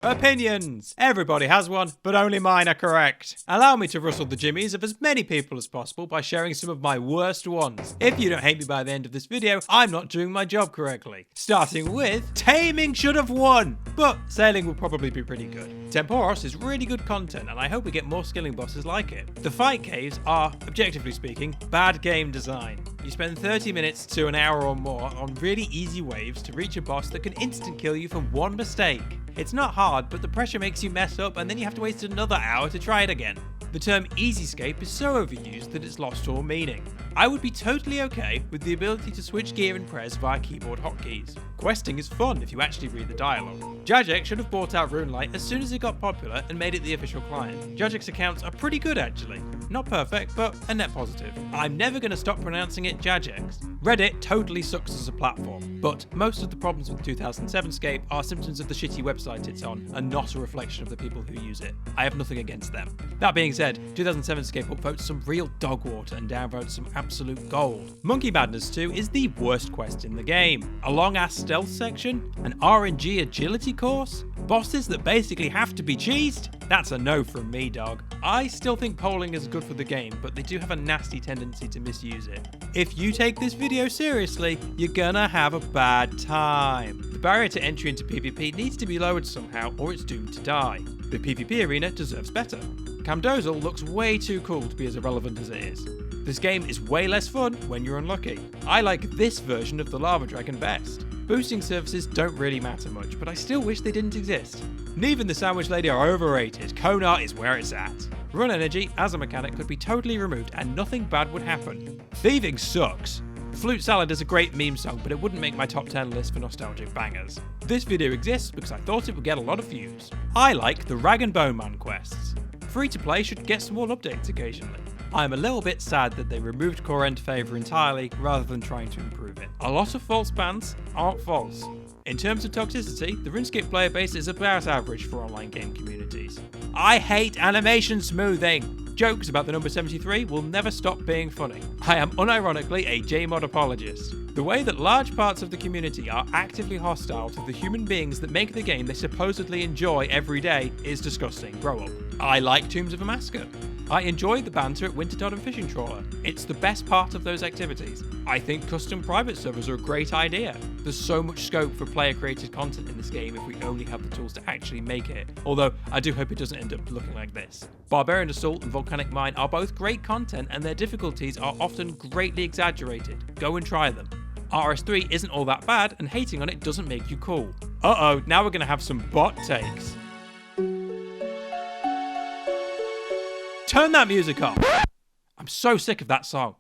Opinions! Everybody has one, but only mine are correct. Allow me to rustle the jimmies of as many people as possible by sharing some of my worst ones. If you don't hate me by the end of this video, I'm not doing my job correctly. Starting with, Taming should have won, but Sailing will probably be pretty good. Temporos is really good content, and I hope we get more skilling bosses like it. The fight caves are, objectively speaking, bad game design. You spend 30 minutes to an hour or more on really easy waves to reach a boss that can instant kill you from one mistake. It's not hard, but the pressure makes you mess up and then you have to waste another hour to try it again. The term EasyScape is so overused that it's lost all meaning. I would be totally okay with the ability to switch gear and press via keyboard hotkeys. Questing is fun if you actually read the dialogue. Jagex should have bought out RuneLite as soon as it got popular and made it the official client. Jagex accounts are pretty good actually. Not perfect, but a net positive. I'm never going to stop pronouncing it Jagex. Reddit totally sucks as a platform, but most of the problems with 2007scape are symptoms of the shitty website it's on and not a reflection of the people who use it. I have nothing against them. That being said, 2007scape upvotes some real dog water and downvotes some absolute gold. Monkey Madness 2 is the worst quest in the game. A long-ass stealth section? An RNG agility course? Bosses that basically have to be cheesed? That's a no from me, dog. I still think polling is good for the game, but they do have a nasty tendency to misuse it. If you take this video seriously, you're gonna have a bad time. The barrier to entry into PvP needs to be lowered somehow, or it's doomed to die. The PvP arena deserves better. Camdozel looks way too cool to be as irrelevant as it is. This game is way less fun when you're unlucky. I like this version of the Lava Dragon best. Boosting services don't really matter much, but I still wish they didn't exist. Neve and the Sandwich Lady are overrated. Konar is where it's at. Run energy as a mechanic could be totally removed and nothing bad would happen. Thieving sucks. Flute Salad is a great meme song, but it wouldn't make my top 10 list for nostalgic bangers. This video exists because I thought it would get a lot of views. I like the Rag and Bone Man quests. Free to play should get small updates occasionally. I'm a little bit sad that they removed core end favor entirely rather than trying to improve it. A lot of false bans aren't false. In terms of toxicity, the RuneScape player base is about average for online game communities. I hate animation smoothing. Jokes about the number 73 will never stop being funny. I am unironically a JMod apologist. The way that large parts of the community are actively hostile to the human beings that make the game they supposedly enjoy every day is disgusting. Grow up. I like Tombs of Amaska. I enjoy the banter at Wintertodt and Fishing Trawler. It's the best part of those activities. I think custom private servers are a great idea. There's so much scope for player-created content in this game if we only have the tools to actually make it. Although, I do hope it doesn't end up looking like this. Barbarian Assault and Volcanic Mine are both great content and their difficulties are often greatly exaggerated. Go and try them. RS3 isn't all that bad and hating on it doesn't make you cool. Uh-oh, now we're going to have some bot takes. Turn that music off! I'm so sick of that song.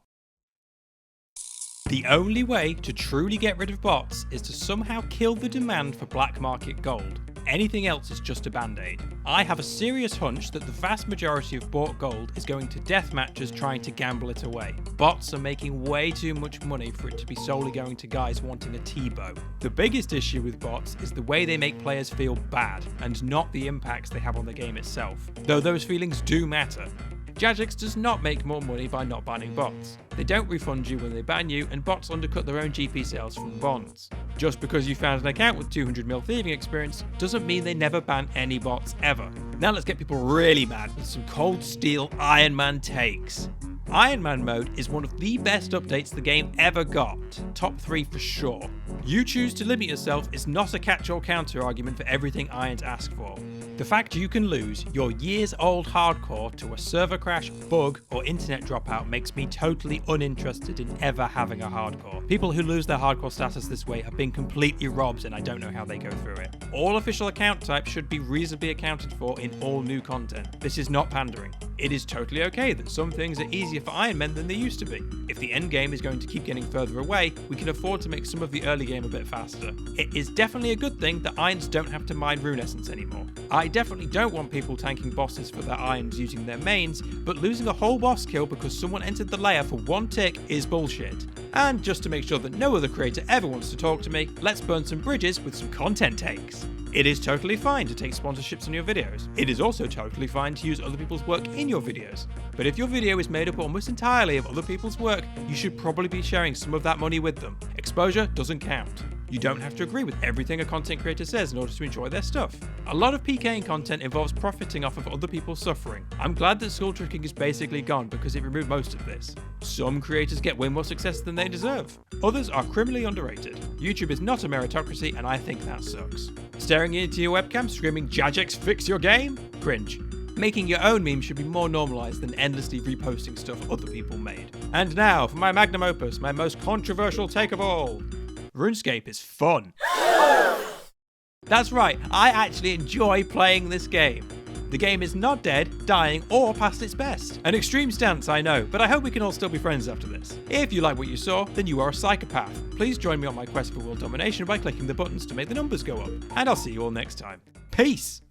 The only way to truly get rid of bots is to somehow kill the demand for black market gold. Anything else is just a band-aid. I have a serious hunch that the vast majority of bought gold is going to death matchers trying to gamble it away. Bots are making way too much money for it to be solely going to guys wanting a T-bow. The biggest issue with bots is the way they make players feel bad, and not the impacts they have on the game itself, though those feelings do matter. Jagex does not make more money by not banning bots. They don't refund you when they ban you, and bots undercut their own GP sales from bonds. Just because you found an account with 200 mil thieving experience doesn't mean they never ban any bots ever. Now let's get people really mad with some cold steel Ironman takes. Ironman mode is one of the best updates the game ever got, top 3 for sure. You choose to limit yourself is not a catch-all counter argument for everything Irons ask for. The fact you can lose your years-old hardcore to a server crash, bug, or internet dropout makes me totally uninterested in ever having a hardcore. People who lose their hardcore status this way have been completely robbed and I don't know how they go through it. All official account types should be reasonably accounted for in all new content. This is not pandering. It is totally okay that some things are easier for Ironmen than they used to be. If the end game is going to keep getting further away, we can afford to make some of the early game a bit faster. It is definitely a good thing that Irons don't have to mine rune essence anymore. I definitely don't want people tanking bosses for their irons using their mains, but losing a whole boss kill because someone entered the lair for one tick is bullshit. And just to make sure that no other creator ever wants to talk to me, let's burn some bridges with some content takes. It is totally fine to take sponsorships on your videos. It is also totally fine to use other people's work in your videos. But if your video is made up almost entirely of other people's work, you should probably be sharing some of that money with them. Exposure doesn't count. You don't have to agree with everything a content creator says in order to enjoy their stuff. A lot of PKing content involves profiting off of other people's suffering. I'm glad that skull tricking is basically gone because it removed most of this. Some creators get way more success than they deserve. Others are criminally underrated. YouTube is not a meritocracy, and I think that sucks. Staring into your webcam screaming Jagex fix your game? Cringe. Making your own memes should be more normalized than endlessly reposting stuff other people made. And now for my magnum opus, my most controversial take of all. RuneScape is fun. That's right, I actually enjoy playing this game. The game is not dead, dying, or past its best. An extreme stance, I know, but I hope we can all still be friends after this. If you like what you saw, then you are a psychopath. Please join me on my quest for world domination by clicking the buttons to make the numbers go up. And I'll see you all next time. Peace!